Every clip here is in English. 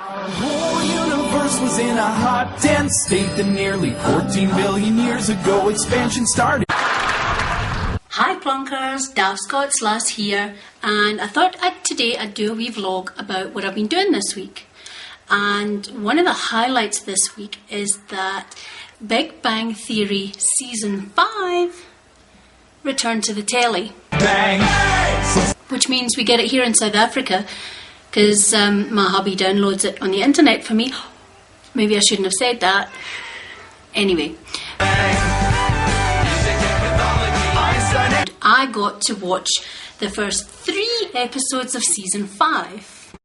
Our whole universe was in a hot, dense state that nearly 14 billion years ago expansion started. Hi Plunkers, Daft Scots last here, and I thought today I'd do a wee vlog about what I've been doing this week. And one of the highlights this week is that Big Bang Theory Season 5 returned to the telly. Bang! Which means we get it here in South Africa, because my hubby downloads it on the internet for me. Maybe I shouldn't have said that. Anyway. I got to watch the first 3 episodes of Season 5.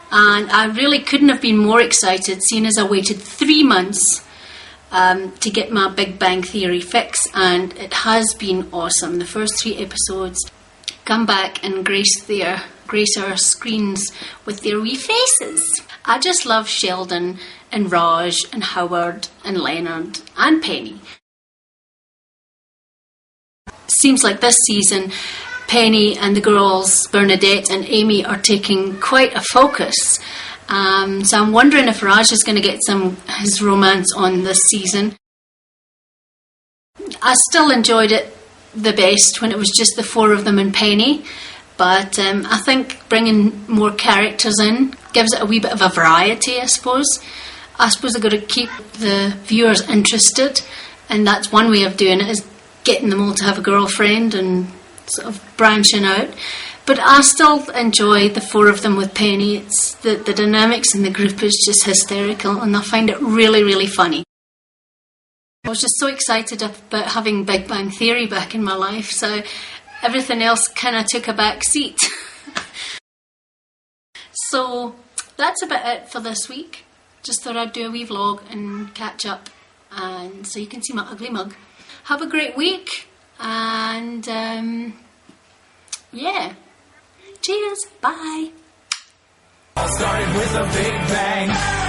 And I really couldn't have been more excited, seeing as I waited 3 months to get my Big Bang Theory fix, and it has been awesome. The first 3 episodes come back and grace our screens with their wee faces. I just love Sheldon and Raj and Howard and Leonard and Penny. Seems like this season Penny and the girls Bernadette and Amy are taking quite a focus. So I'm wondering if Raj is going to get his romance on this season. I still enjoyed it the best when it was just the 4 of them and Penny, but I think bringing more characters in gives it a wee bit of a variety, I suppose. I've got to keep the viewers interested, and that's one way of doing it, is getting them all to have a girlfriend and sort of branching out. But I still enjoy the 4 of them with Penny. It's the dynamics in the group is just hysterical, and I find it really, really funny. I was just so excited about having Big Bang Theory back in my life, so everything else kind of took a back seat. So that's about it for this week. Just thought I'd do a wee vlog and catch up, and so you can see my ugly mug. Have a great week, and yeah. Cheers, bye. All started with a big bang.